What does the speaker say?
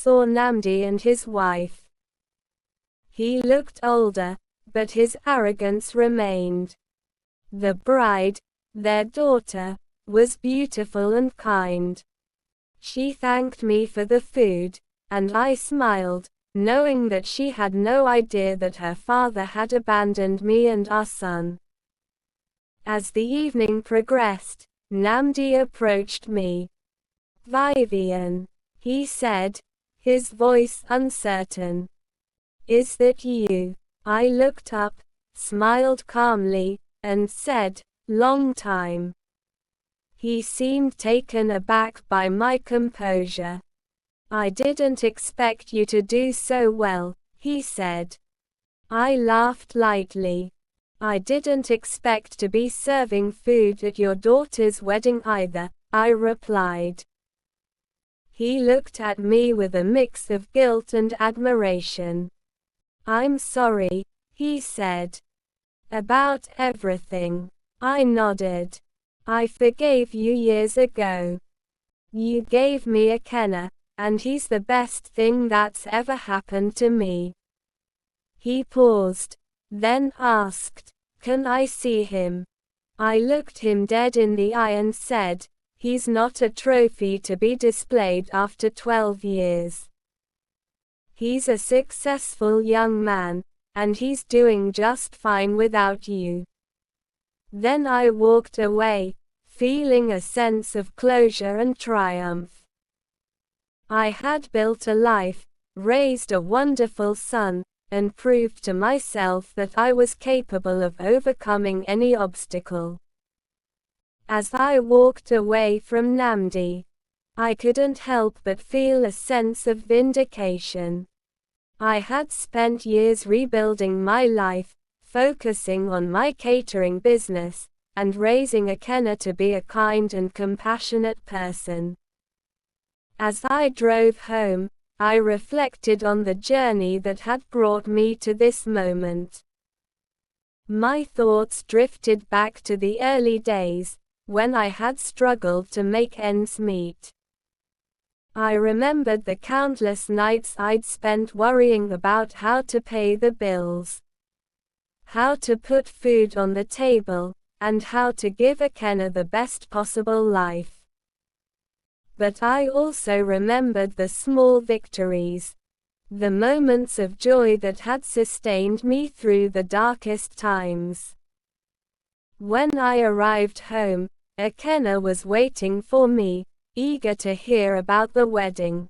saw Namdi and his wife. He looked older, but his arrogance remained. The bride, their daughter, was beautiful and kind. She thanked me for the food, and I smiled, knowing that she had no idea that her father had abandoned me and our son. As the evening progressed, Namdi approached me. "Vivian," he said, his voice uncertain. "Is that you?" I looked up, smiled calmly, and said, "Long time." He seemed taken aback by my composure. "I didn't expect you to do so well," he said. I laughed lightly. "I didn't expect to be serving food at your daughter's wedding either," I replied. He looked at me with a mix of guilt and admiration. "I'm sorry," he said. "About everything." I nodded. "I forgave you years ago. You gave me a Kenna, and he's the best thing that's ever happened to me." He paused, then asked, "Can I see him?" I looked him dead in the eye and said, "He's not a trophy to be displayed after 12 years. He's a successful young man, and he's doing just fine without you." Then I walked away, feeling a sense of closure and triumph. I had built a life, raised a wonderful son, and proved to myself that I was capable of overcoming any obstacle. As I walked away from Namdi, I couldn't help but feel a sense of vindication. I had spent years rebuilding my life, focusing on my catering business, and raising Akenna to be a kind and compassionate person. As I drove home, I reflected on the journey that had brought me to this moment. My thoughts drifted back to the early days, when I had struggled to make ends meet. I remembered the countless nights I'd spent worrying about how to pay the bills, how to put food on the table, and how to give Akenna the best possible life. But I also remembered the small victories, the moments of joy that had sustained me through the darkest times. When I arrived home, Akenna was waiting for me, eager to hear about the wedding.